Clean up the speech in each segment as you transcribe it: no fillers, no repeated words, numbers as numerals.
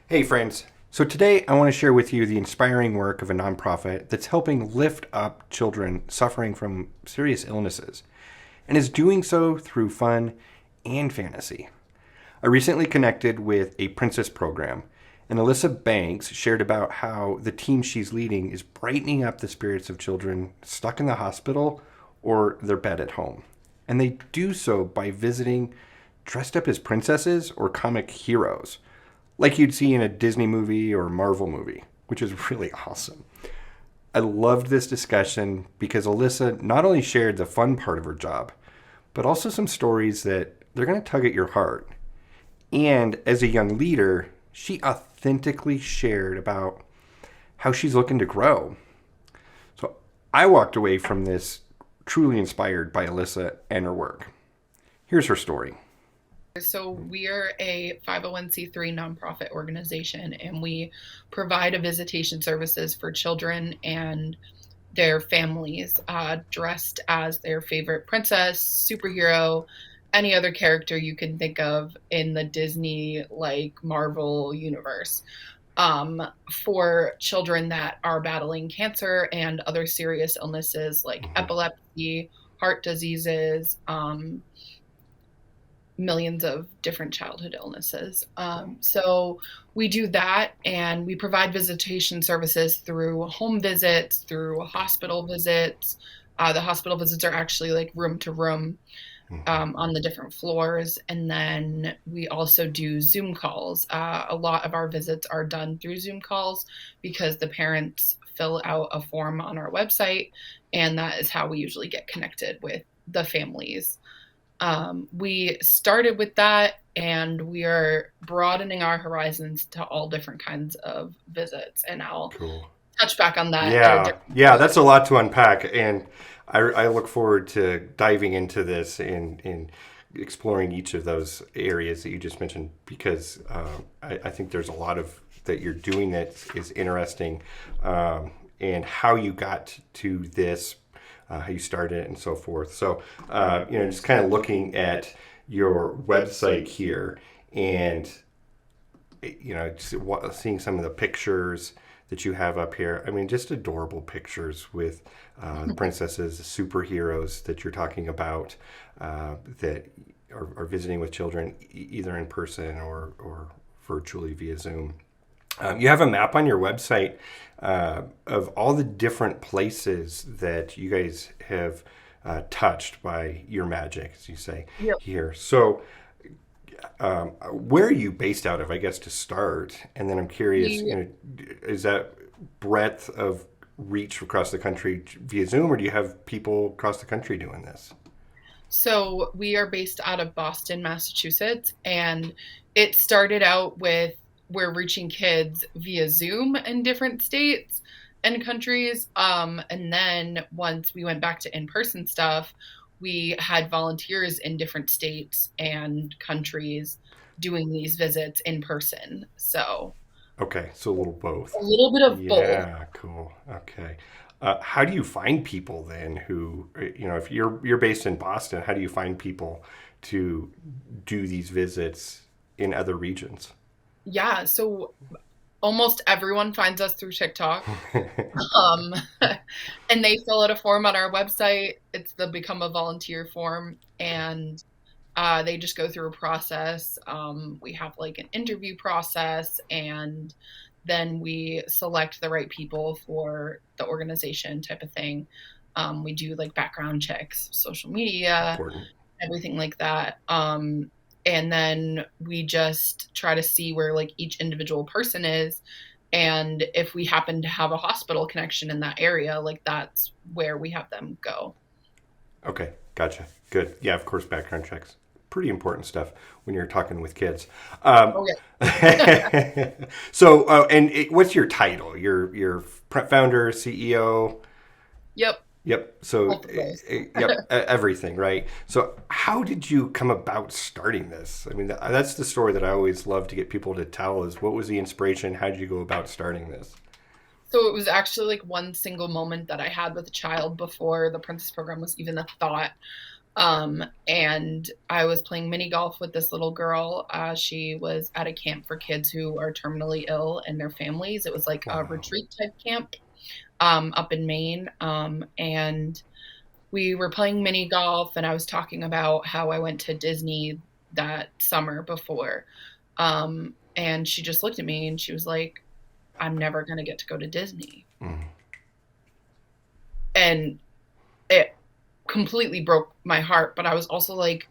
Hey, friends. So today I want to share with you the inspiring work of a nonprofit that's helping lift up children suffering from serious illnesses and is doing so through fun and fantasy. I recently connected with a princess program, and Alyssa Banks shared about how the team she's leading is brightening up the spirits of children stuck in the hospital or their bed at home. And they do so by visiting dressed up as princesses or comic heroes like you'd see in a Disney movie or Marvel movie, which is really awesome. I loved this discussion because Alyssa not only shared the fun part of her job, but also some stories that they're going to tug at your heart. And as a young leader, she authentically shared about how she's looking to grow. So I walked away from this truly inspired by Alyssa and her work. Here's her story. So we are a 501c3 nonprofit organization, and we provide a visitation services for children and their families dressed as their favorite princess, superhero, any other character you can think of in the Disney Marvel universe. For children that are battling cancer and other serious illnesses like epilepsy, heart diseases, millions of different childhood illnesses. So we do that, and we provide visitation services through home visits, through hospital visits. The hospital visits are actually like room to room on the different floors. And then we also do Zoom calls. A lot of our visits are done through Zoom calls because the parents fill out a form on our website, and that is how we usually get connected with the families. We started with that, and we are broadening our horizons to all different kinds of visits. And I'll Cool. touch back on that at a Yeah, different yeah, point. that's a lot to unpack, and I look forward to diving into this and exploring each of those areas that you just mentioned because I think there's a lot of that you're doing that is interesting, and how you got to this, how you started it, and so forth. So, just kind of looking at your website here, and seeing some of the pictures that you have up here. I mean, just adorable pictures with the princesses, the superheroes that you're talking about that are visiting with children either in person or virtually via Zoom. You have a map on your website of all the different places that you guys have touched by your magic, as you say Yep. here. So, where are you based out of, I guess, to start? And then I'm curious, We is that breadth of reach across the country via Zoom, or do you have people across the country doing this? So we are based out of Boston, Massachusetts, and it started out with we're reaching kids via Zoom in different states and countries. And then once we went back to in-person stuff, we had volunteers in different states and countries doing these visits in person. So Okay, so a little a both. little bit of both. Yeah, cool. Okay. How do you find people then who, if you're based in Boston, how do you find people to do these visits in other regions? Yeah, so almost everyone finds us through TikTok. Um, and they fill out a form on our website. It's the Become a Volunteer form, and they just go through a process. We have like an interview process, and then we select the right people for the organization type of thing. We do like background checks, social media, Important. everything like that. And then we just try to see where like each individual person is. And if we happen to have a hospital connection in that area, like that's where we have them go. Okay, gotcha. Good. Yeah, of course, background checks. Pretty important stuff when you're talking with kids. Um, Oh, yeah. so, what's your title? Your founder, CEO. Yep. Yep. So, Both of those. yep, everything, right? So, how did you come about starting this? I mean, that's the story that I always love to get people to tell is what was the inspiration? How did you go about starting this? So it was actually like one single moment that I had with a child before the Princess program was even a thought. And I was playing mini golf with this little girl. She was at a camp for kids who are terminally ill and their families. It was like a Wow. retreat type camp up in Maine. And we were playing mini golf, and I was talking about how I went to Disney that summer before. And she just looked at me and she was like, I'm never going to get to go to Disney. Mm. And it completely broke my heart. But I was also like,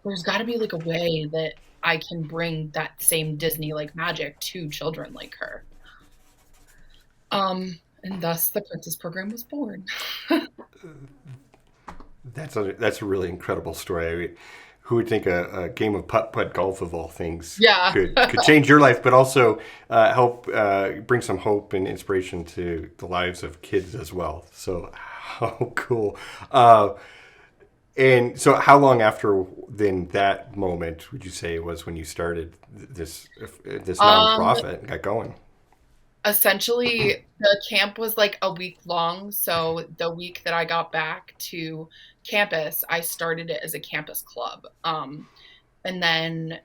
there's got to be like a way that I can bring that same Disney like magic to children like her. And thus the Princess Program was born. That's a really incredible story. I mean, who would think a game of putt putt golf of all things Yeah. could change your life, but also help bring some hope and inspiration to the lives of kids as well. So how cool! And so, how long after then that moment would you say was when you started this Um, nonprofit and got going? Essentially, the camp was like a week long. So the week that I got back to campus, I started it as a campus club. And then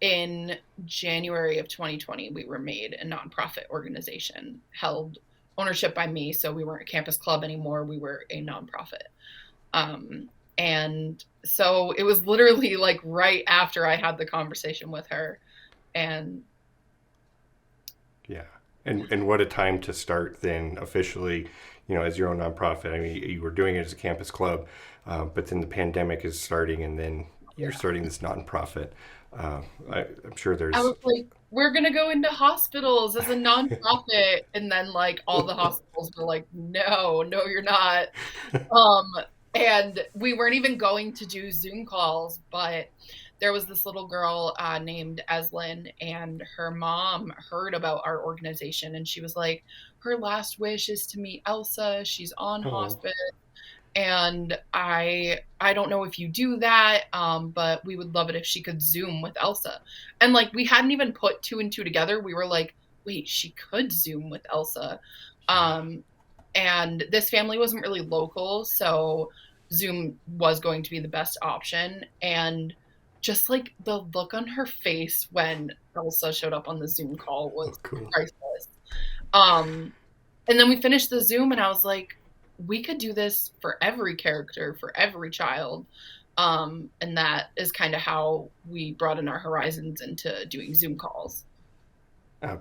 in January of 2020, we were made a nonprofit organization held ownership by me. So we weren't a campus club anymore. We were a nonprofit. And so it was literally like right after I had the conversation with her. And Yeah. And what a time to start then officially, as your own nonprofit. I mean, you were doing it as a campus club, but then the pandemic is starting and then you're starting this nonprofit. I'm sure I there's, was like, we're gonna go into hospitals as a nonprofit, and then like all the hospitals were like, no, no, you're not. Um, and we weren't even going to do Zoom calls, but there was this little girl named Eslyn, and her mom heard about our organization, and she was like, her last wish is to meet Elsa. She's on oh, hospice, and I don't know if you do that, but we would love it if she could Zoom with Elsa. And like we hadn't even put two and two together. We were like, wait, she could Zoom with Elsa. Um, and this family wasn't really local, so Zoom was going to be the best option. And just like the look on her face when Elsa showed up on the Zoom call oh, was cool. priceless. Um, and then we finished the Zoom, and I was like, we could do this for every character, for every child. And that is kind of how we broaden our horizons into doing Zoom calls.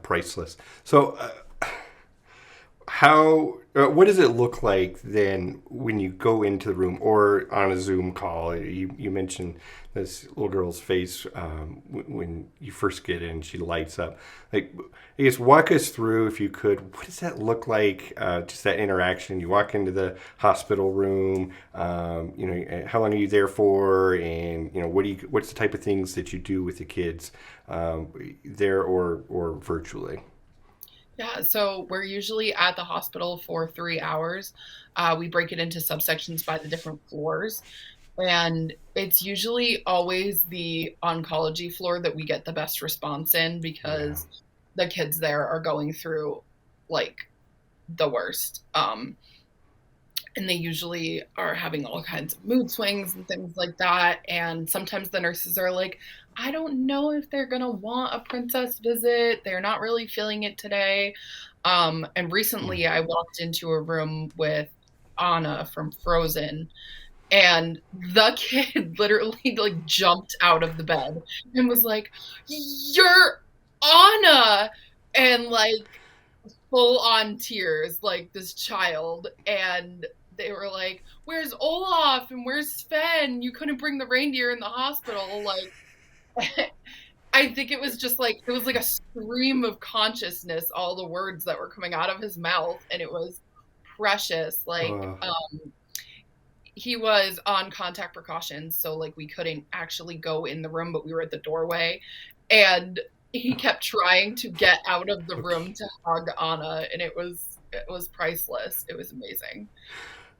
Priceless. So, what does it look like then when you go into the room or on a Zoom call? You mentioned this little girl's face when you first get in, she lights up. Like, I guess walk us through, if you could, what does that look like? Just that interaction. You walk into the hospital room. How long are you there for? And what's the type of things that you do with the kids there or virtually? Yeah, so we're usually at the hospital for 3 hours. We break it into subsections by the different floors. And it's usually always the oncology floor that we get the best response in Yeah. because the kids there are going through like the worst. And they usually are having all kinds of mood swings and things like that. And sometimes the nurses are like, I don't know if they're going to want a princess visit. They're not really feeling it today. And Mm. recently I walked into a room with Anna from Frozen, and the kid literally like jumped out of the bed and was like, "You're Anna!" And like full on tears, like this child. And they were like, "Where's Olaf and where's Sven? You couldn't bring the reindeer in the hospital." Like, I think it was just like, it was like a stream of consciousness, all the words that were coming out of his mouth. And it was precious. Like, Uh, he was on contact precautions. So, like, we couldn't actually go in the room, but we were at the doorway. And he kept trying to get out of the room okay. to hug Anna. And it was priceless. It was amazing.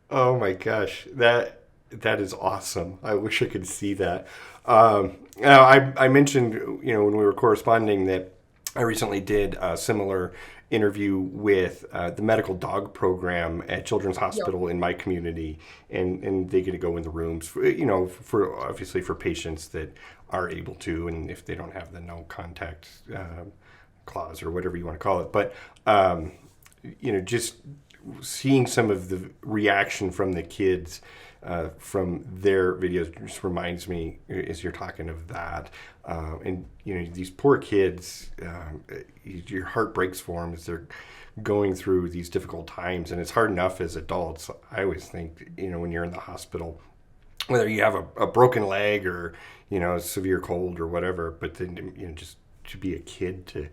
Oh my gosh, that is awesome. I wish I could see that. Now I mentioned when we were corresponding that I recently did a similar interview with the medical dog program at Children's Yep. Hospital in my community, and they get to go in the rooms, for, for obviously for patients that are able to, and if they don't have the no contact clause or whatever you want to call it, but just seeing some of the reaction from the kids from their videos just reminds me, as you're talking of that, and these poor kids, your heart breaks for them as they're going through these difficult times, and it's hard enough as adults. I always think, when you're in the hospital, whether you have a broken leg or a severe cold or whatever, but then just to be a kid to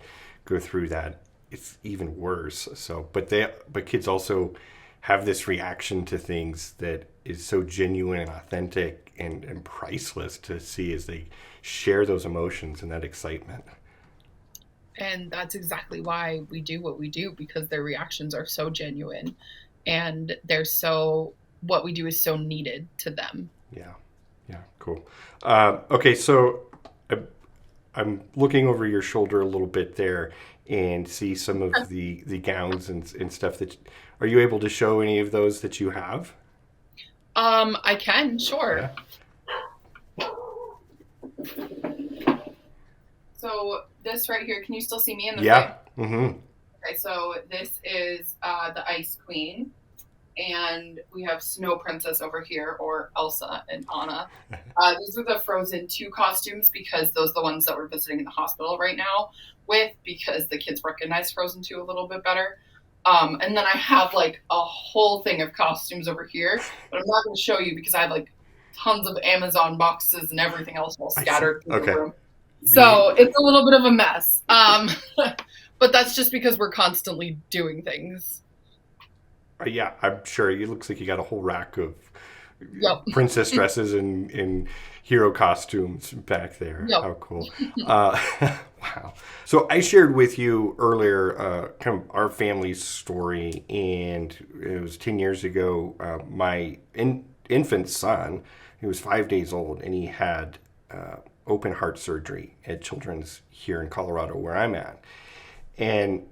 go through that, it's even worse. So, but kids also have this reaction to things that is so genuine and authentic and priceless to see as they share those emotions and that excitement. And that's exactly why we do what we do, because their reactions are so genuine and what we do is so needed to them. Yeah, yeah, cool. Okay, so I, I'm looking over your shoulder a little bit there and see some of the gowns and stuff that. Are you able to show any of those that you have? I can, sure. Yeah. So this right here, can you still see me in the frame? Yeah. Mm-hmm. Okay, so this is the Ice Queen, and we have Snow Princess over here, or Elsa and Anna. These are the Frozen 2 costumes because those are the ones that we're visiting in the hospital right now with, because the kids recognize Frozen 2 a little bit better. And then I have like a whole thing of costumes over here, but I'm not going to show you because I have like tons of Amazon boxes and everything else all I see. scattered through the Okay. room. So it's a little bit of a mess. But that's just because we're constantly doing things. Yeah, I'm sure. It looks like you got a whole rack of Yep. princess dresses and hero costumes back there. Yep. How cool. Wow. So I shared with you earlier kind of our family's story, and it was 10 years ago. My infant son, he was 5 days old, and he had open heart surgery at Children's here in Colorado, where I'm at. And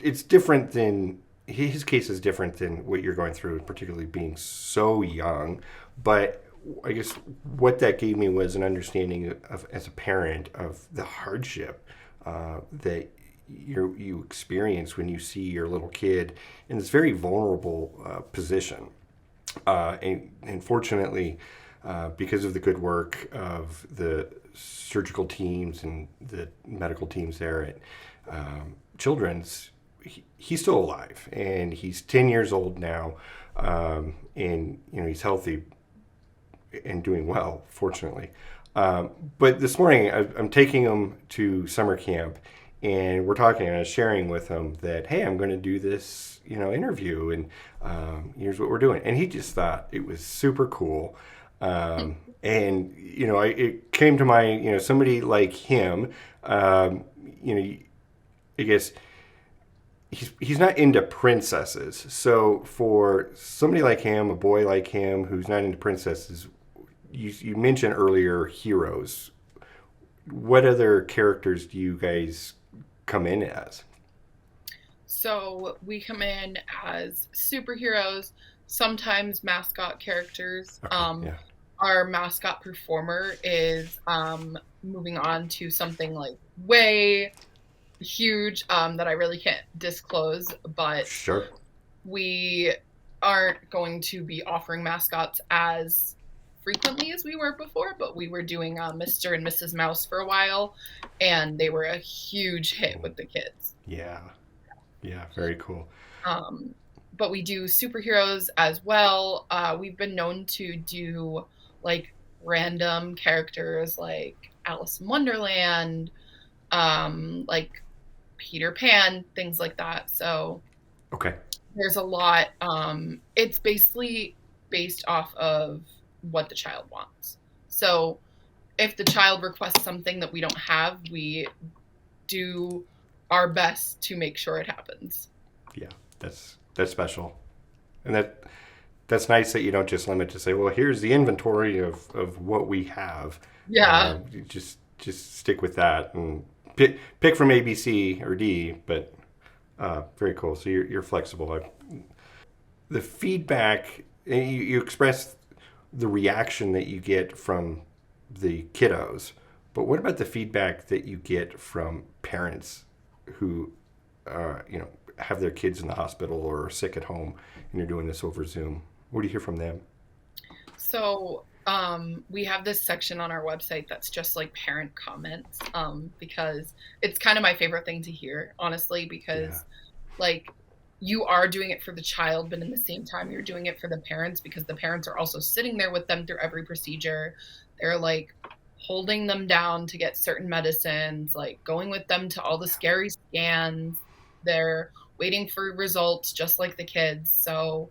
it's different than his case is different than what you're going through, particularly being so young. But I guess what that gave me was an understanding of, as a parent, of the hardship that you experience when you see your little kid in this very vulnerable position. And fortunately, because of the good work of the surgical teams and the medical teams there at Children's, he's still alive, and he's 10 years old now, and he's healthy and doing well, fortunately. But this morning, I'm taking him to summer camp, and we're talking, and I was sharing with him that, hey, I'm going to do this, interview, and here's what we're doing. And he just thought it was super cool. And it came to mind, somebody like him, I guess he's not into princesses. So for somebody like him, a boy like him who's not into princesses, you mentioned earlier heroes. What other characters do you guys come in as? So we come in as superheroes, sometimes mascot characters. Okay, yeah. Our mascot performer is moving on to something like way huge that I really can't disclose, but Sure. we aren't going to be offering mascots as frequently as we were before, but we were doing Mr. and Mrs. Mouse for a while, and they were a huge hit with the kids. Yeah. Yeah, very cool. But we do superheroes as well. We've been known to do like random characters like Alice in Wonderland, like Peter Pan, things like that. So Okay. there's a lot. It's basically based off of what the child wants. So if the child requests something that we don't have, we do our best to make sure it happens. Yeah, that's special. And that's nice that you don't just limit to say, well, here's the inventory of what we have. Yeah. You just stick with that, and pick from A, B, C, or D, but very cool. So you're flexible. The feedback, you express the reaction that you get from the kiddos, but what about the feedback that you get from parents who, have their kids in the hospital or are sick at home, and you're doing this over Zoom? What do you hear from them? So we have this section on our website that's just like parent comments, because it's kind of my favorite thing to hear, honestly, Yeah. because like you are doing it for the child, but in the same time, you're doing it for the parents because the parents are also sitting there with them through every procedure. They're like holding them down to get certain medicines, like going with them to all the scary scans. They're waiting for results just like the kids. So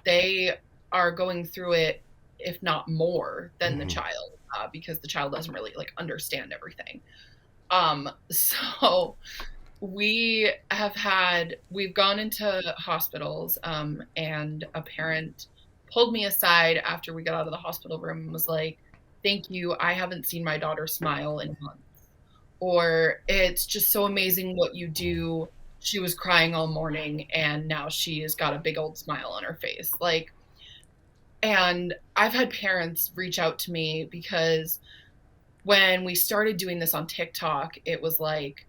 they are going through it, if not more than the Hmm. child, because the child doesn't really like understand everything. So we've gone into hospitals, and a parent pulled me aside after we got out of the hospital room and was like, thank you, I haven't seen my daughter smile in months, or it's just so amazing what you do, she was crying all morning and now she has got a big old smile on her face, like. And I've had parents reach out to me because when we started doing this on TikTok, it was like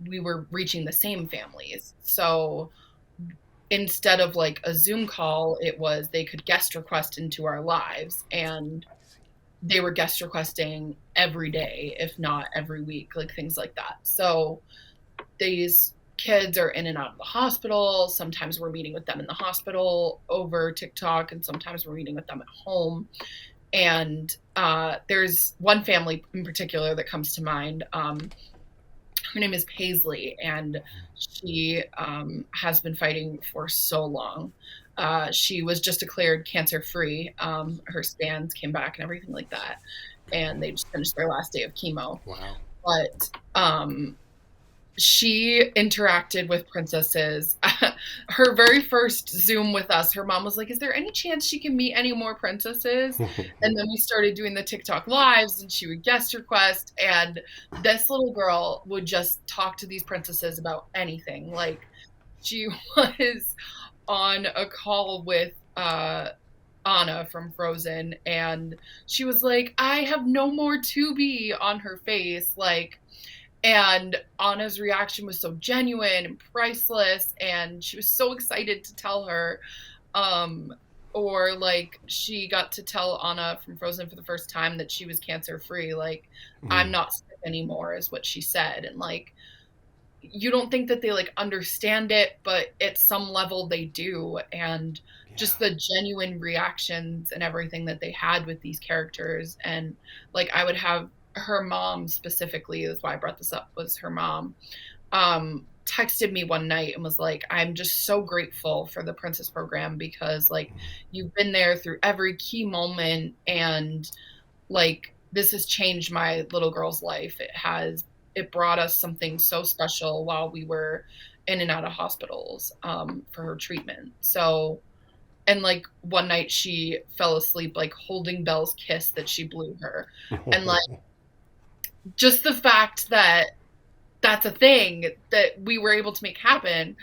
we were reaching the same families. So instead of like a Zoom call, it was they could guest request into our lives, and they were guest requesting every day, if not every week, like things like that. So these kids are in and out of the hospital. Sometimes we're meeting with them in the hospital over TikTok, and sometimes we're meeting with them at home. And there's one family in particular that comes to mind. Her name is Paisley, and she has been fighting for so long. She was just declared cancer free. Her scans came back and everything like that, and they just finished their last day of chemo. Wow. But she interacted with princesses. Her very first Zoom with us, her mom was like, is there any chance she can meet any more princesses? And then we started doing the TikTok lives, and she would guest request. And this little girl would just talk to these princesses about anything. Like, she was on a call with Anna from Frozen, and she was like, I have no more to be on her face. Like, and Anna's reaction was so genuine and priceless, and she was so excited to tell her. Um, or like she got to tell Anna from Frozen for the first time that she was cancer free. Like, I'm Mm. not sick anymore, is what she said. And like, you don't think that they like understand it, but at some level they do. And Yeah. just the genuine reactions and everything that they had with these characters. And like, I would have her mom specifically, that's why I brought this up, was her mom texted me one night and was like, I'm just so grateful for the Princess program because like you've been there through every key moment, and like this has changed my little girl's life. It brought us something so special while we were in and out of hospitals, for her treatment. So, and like one night she fell asleep like holding Belle's kiss that she blew her. And like, just the fact that that's a thing that we were able to make happen.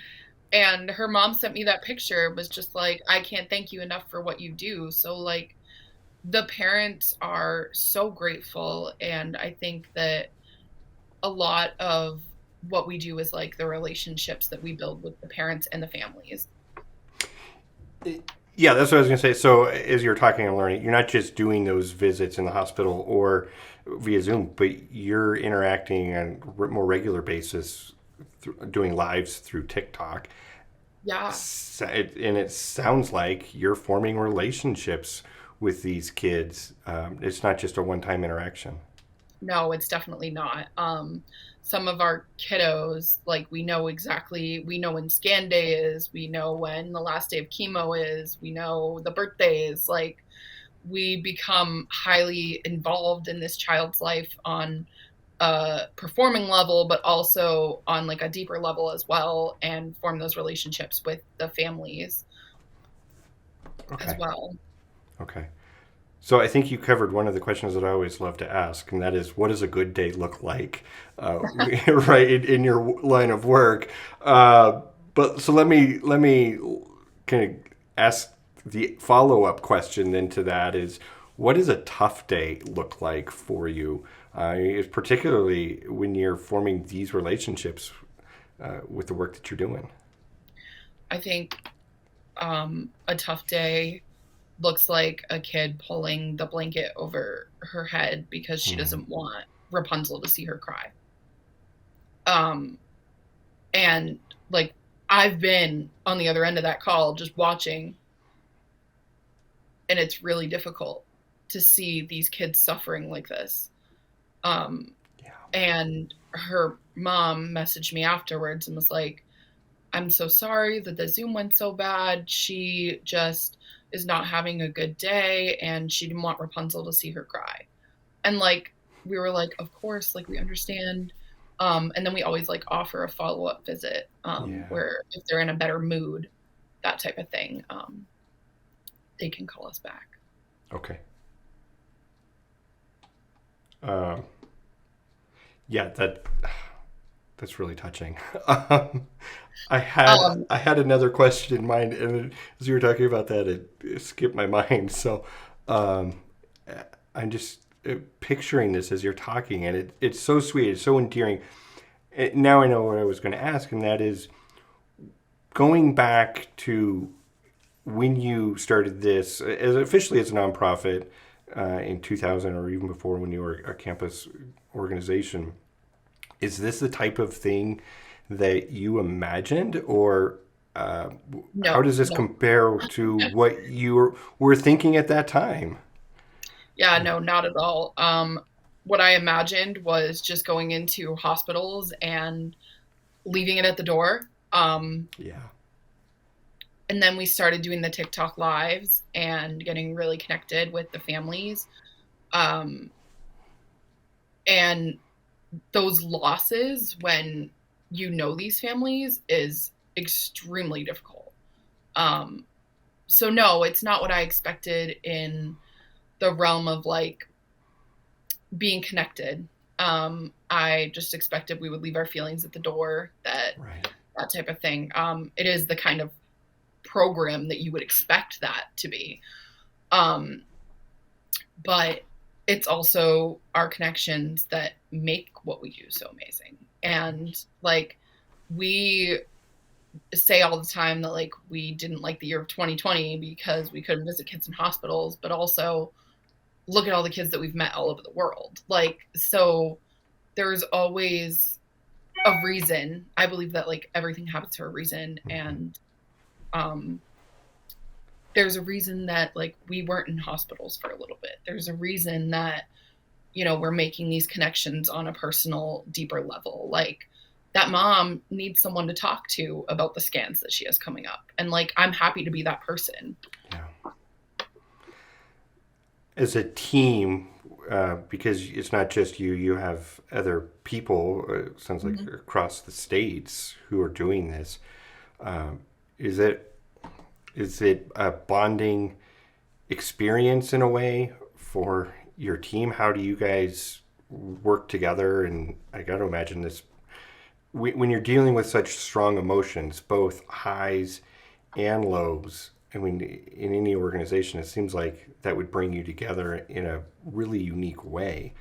And her mom sent me that picture, was just like, I can't thank you enough for what you do. So like, the parents are so grateful, and I think that a lot of what we do is like the relationships that we build with the parents and the families. Yeah, that's what I was going to say. So, as you're talking and learning, you're not just doing those visits in the hospital or via Zoom, but you're interacting on a more regular basis, doing lives through TikTok. Yeah. And it sounds like you're forming relationships with these kids. It's not just a one time interaction. No, it's definitely not. Some of our kiddos, like we know when scan day is, we know when the last day of chemo is, we know the birthdays. Like, we become highly involved in this child's life on a performing level, but also on like a deeper level as well, and form those relationships with the families as Okay. well. Okay. So I think you covered one of the questions that I always love to ask, and that is, what does a good day look like, right in your line of work? But so let me kind of ask the follow up question then to that is, what does a tough day look like for you, particularly when you're forming these relationships with the work that you're doing? I think a tough day looks like a kid pulling the blanket over her head because she Hmm. doesn't want Rapunzel to see her cry. Um, and like I've been on the other end of that call just watching, and it's really difficult to see these kids suffering like this. Um, Yeah. and her mom messaged me afterwards and was like, I'm so sorry that the Zoom went so bad. She just is not having a good day and she didn't want Rapunzel to see her cry. And like we were like, of course, like we understand. And then we always like offer a follow-up visit, Yeah. where if they're in a better mood, that type of thing, they can call us back. Okay. Um, yeah, that's really touching. Um, I had Um, I had another question in mind, and as you were talking about that, it skipped my mind. So, um, I'm just picturing this as you're talking, and it's so sweet, it's so endearing. Now I know what I was going to ask, and that is going back to when you started this as officially as a nonprofit in 2000, or even before when you were a campus organization. Is this the type of thing that you imagined, or uh, how no, does this no. compare to what you were thinking at that time? Yeah, no, not at all. What I imagined was just going into hospitals and leaving it at the door. Yeah. And then we started doing the TikTok lives and getting really connected with the families. Um, and those losses, when you know these families, is extremely difficult. Um, so no, it's not what I expected in the realm of like being connected. I just expected we would leave our feelings at the door, Right. that type of thing. It is the kind of program that you would expect that to be. Um, but it's also our connections that make what we do so amazing. And like we say all the time that like we didn't like the year of 2020 because we couldn't visit kids in hospitals, but also look at all the kids that we've met all over the world. Like so there's always a reason. I believe that like everything happens for a reason, Hmm. and um there's a reason that like we weren't in hospitals for a little bit. There's a reason that we're making these connections on a personal, deeper level. Like that mom needs someone to talk to about the scans that she has coming up. And like, I'm happy to be that person. Yeah. As a team, because it's not just you, you have other people, sounds like Mhm. across the states, who are doing this. Um, is it a bonding experience in a way for your team? How do you guys work together? And I got to imagine this, when you're dealing with such strong emotions, both highs and lows. I mean, in any organization, it seems like that would bring you together in a really unique way.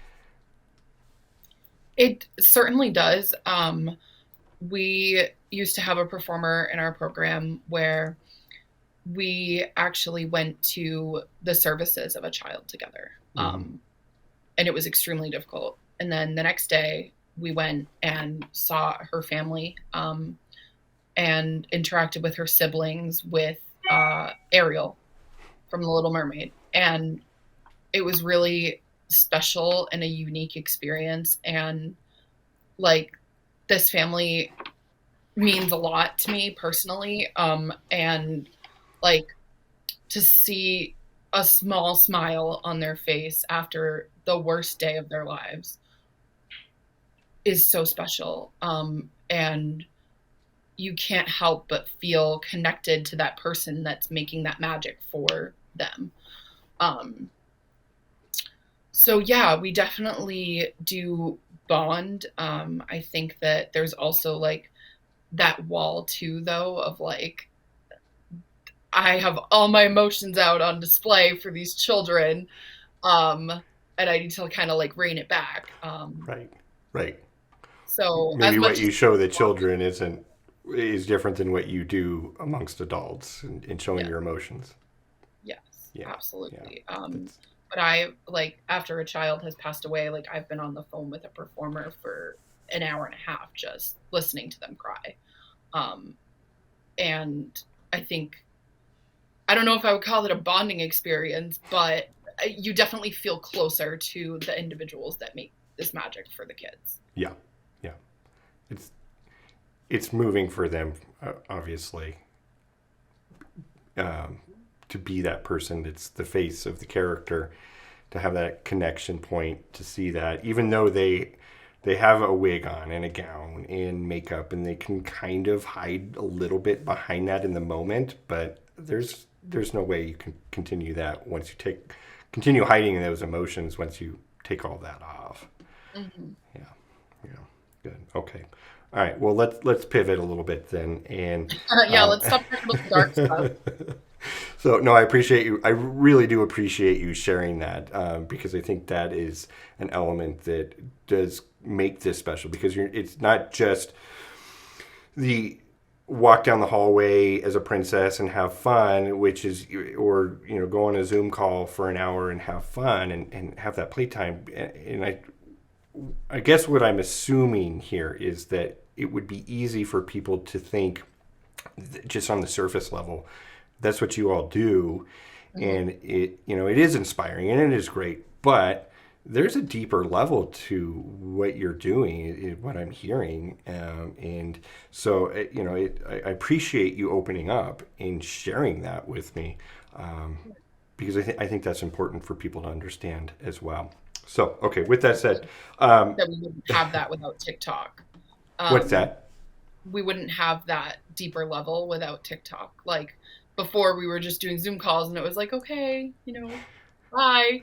It certainly does. We used to have a performer in our program where we actually went to the services of a child together. Hmm. And it was extremely difficult. And then the next day, we went and saw her family, and interacted with her siblings, with Ariel from The Little Mermaid. And it was really special and a unique experience. And like, this family means a lot to me personally. And like, to see a small smile on their face after the worst day of their lives is so special. And you can't help but feel connected to that person that's making that magic for them. Um, So yeah, we definitely do bond. I think that there's also like that wall too, though, of like I have all my emotions out on display for these children, um, and I need to kind of like rein it back. Right. Right. So as Maybe what much you as show the children is different than what you do amongst adults in showing yeah, your emotions. yes, Yeah. Yeah. absolutely. That's But I like after a child has passed away, like I've been on the phone with a performer for an hour and a half just listening to them cry. Um, and I think I don't know if I would call it a bonding experience, but you definitely feel closer to the individuals that make this magic for the kids. yeah. Yeah. It's it's moving for them, obviously, um, to be that person that's the face of the character, to have that connection point, to see that even though they have a wig on and a gown and makeup and they can kind of hide a little bit behind that in the moment, but there's no way you can continue that once you take continue hiding those emotions once you take all that off. Mm-hmm. Yeah. Yeah. Good. Okay. All right. Well, let's pivot a little bit then, and Yeah, um, let's stop talking about the dark stuff. so no, I appreciate you. I really do appreciate you sharing that, because I think that is an element that does make this special, because it's not just the walk down the hallway as a princess and have fun, which is, or go on a Zoom call for an hour and have fun and have that playtime. And I guess what I'm assuming here is that it would be easy for people to think, just on the surface level, that's what you all do, Mm-hmm. and it is inspiring and it is great, but there's a deeper level to what you're doing, what I'm hearing, and so I appreciate you opening up and sharing that with me, because I think that's important for people to understand as well. So, okay, with that said, That we wouldn't have that without TikTok. what's Um, that? we wouldn't have that deeper level without TikTok. Like before, we were just doing Zoom calls, and it was like, okay, bye.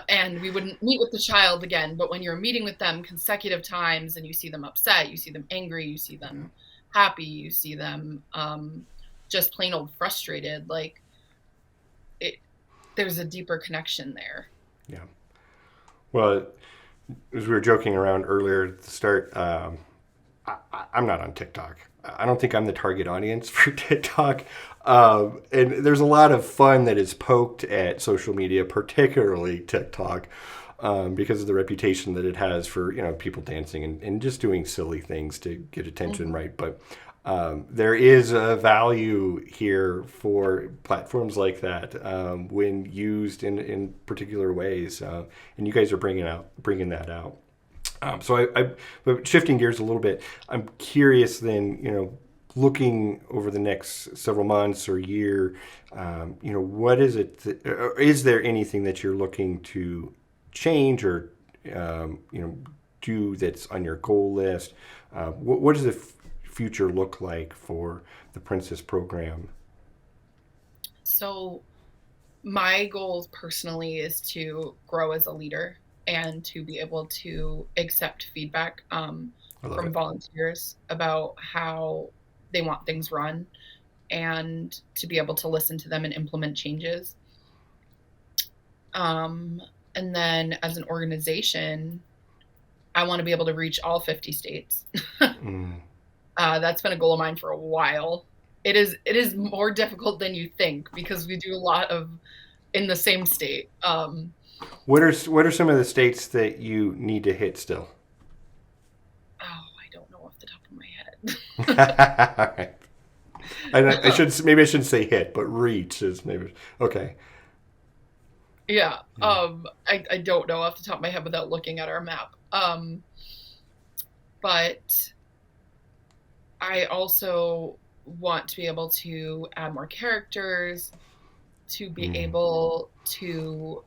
And we wouldn't meet with the child again. But when you're meeting with them consecutive times and you see them upset, you see them angry, you see them happy, you see them just plain old frustrated, like it, there's a deeper connection there. Yeah. Well, as we were joking around earlier at the start, I'm not on TikTok. I don't think I'm the target audience for TikTok. And there's a lot of fun that is poked at social media, particularly TikTok, because of the reputation that it has for people dancing and just doing silly things to get attention, Mm-hmm. right? But there is a value here for platforms like that, when used in particular ways, and you guys are bringing that out. But shifting gears a little bit, I'm curious then, looking over the next several months or year, what is it, or is there anything that you're looking to change or, do that's on your goal list? What does the future look like for the Princess program? So my goal personally is to grow as a leader and to be able to accept feedback I love from it. volunteers about how they want things run and to be able to listen to them and implement changes. Um, and then as an organization, I want to be able to reach all 50 states. Mm. That's been a goal of mine for a while. It is more difficult than you think because we do a lot of in the same state. What are some of the states that you need to hit still? Oh, I don't know off the top of my All right. I head. should maybe I shouldn't say hit, but reach is maybe okay. Yeah. Yeah. I don't know off the top of my head without looking at our map. But I also want to be able to add more characters, to be Mm. able to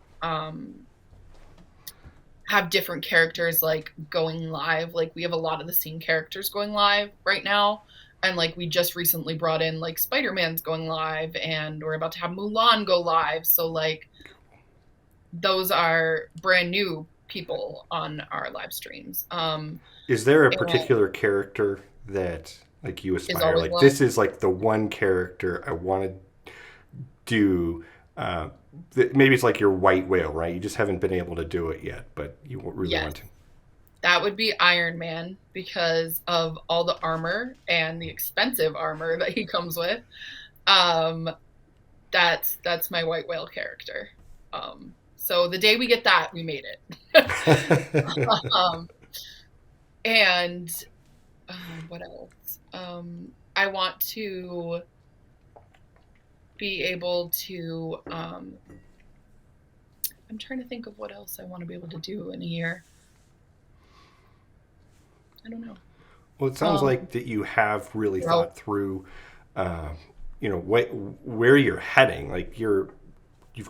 have different characters like going live. Like we have a lot of the same characters going live right now. And like we just recently brought in like Spider-Man's going live and we're about to have Mulan go live. So like those are brand new people on our live streams. Is there a And particular character that like you is aspire? always Like love. this is like the one character I want to do. Uh, Maybe it's like your white whale, right? You just haven't been able to do it yet, but you really Yes, want to. that would be Iron Man because of all the armor and the expensive armor that he comes with. Um, that's my white whale character. So the day we get that, we made it. um, and what else? I want to be able to. I'm trying to think of what else I want to be able to do in a year. I don't know. Well, it sounds Um, like that you have really grow. thought through, what where you're heading. Like you've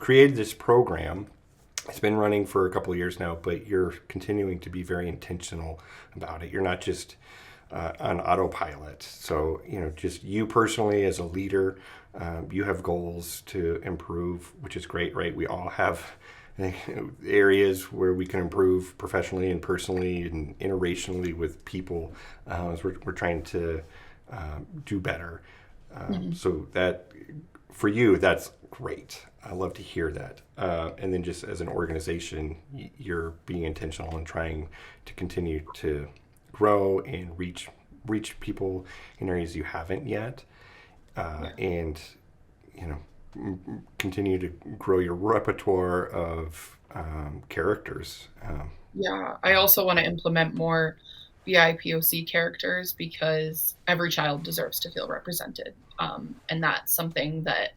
created this program. It's been running for a couple of years now, but you're continuing to be very intentional about it. You're not just on autopilot. So, just you personally as a leader, you have goals to improve, which is great, right? We all have areas where we can improve professionally and personally and interracially with people as we're trying to do better. Mhm. So that for you, that's great. I love to hear that. And then just as an organization, you're being intentional and trying to continue to grow and reach people in areas you haven't yet, Yeah. and continue to grow your repertoire of characters. Yeah. I also want to implement more BIPOC characters because every child deserves to feel represented. And that's something that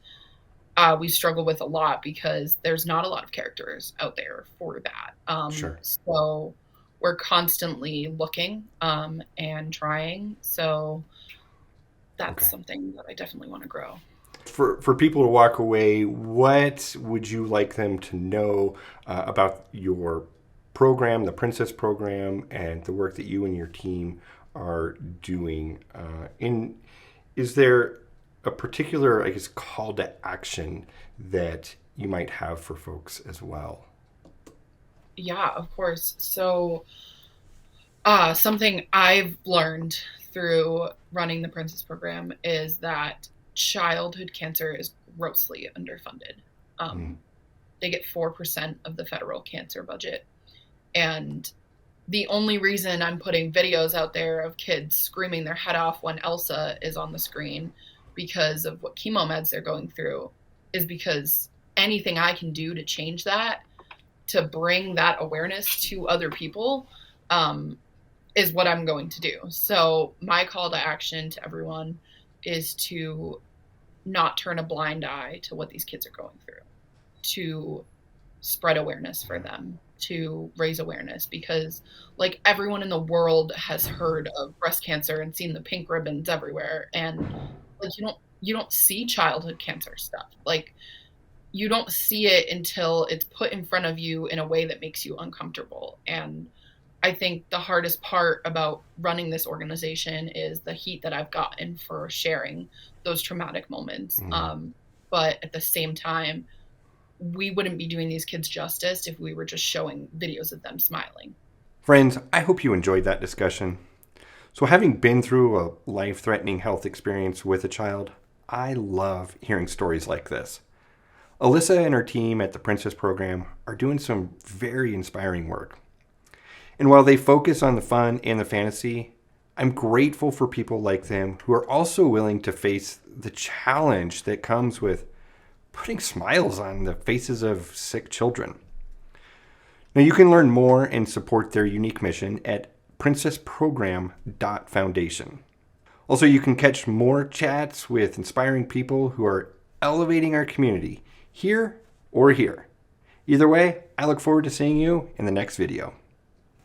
we struggle with a lot because there's not a lot of characters out there for that. Sure. So we're constantly looking and trying. So that's Okay. something that I definitely want to grow. For people to walk away, what would you like them to know about your program, the Princess program, and the work that you and your team are doing? Is there a particular, I guess, call to action that you might have for folks as well? Yeah, of course. So something I've learned through running the Princess program is that childhood cancer is grossly underfunded. Mm, Um, they get 4% of the federal cancer budget. And the only reason I'm putting videos out there of kids screaming their head off when Elsa is on the screen because of what chemo meds they're going through is because anything I can do to change that, to bring that awareness to other people, um, is what I'm going to do. So my call to action to everyone is to not turn a blind eye to what these kids are going through, to spread awareness for them, to raise awareness because like everyone in the world has heard of breast cancer and seen the pink ribbons everywhere, and like you don't see childhood cancer stuff. Like you don't see it until it's put in front of you in a way that makes you uncomfortable. And I think the hardest part about running this organization is the heat that I've gotten for sharing those traumatic moments. mm. But at the same time, we wouldn't be doing these kids justice if we were just showing videos of them smiling. Friends, I hope you enjoyed that discussion. So, having been through a life threatening health experience with a child, I love hearing stories like this. Alyssa and her team at the Princess Program are doing some very inspiring work. And while they focus on the fun and the fantasy, I'm grateful for people like them who are also willing to face the challenge that comes with putting smiles on the faces of sick children. Now, you can learn more and support their unique mission at princessprogram.foundation. Also, you can catch more chats with inspiring people who are elevating our community here or here. Either way, I look forward to seeing you in the next video.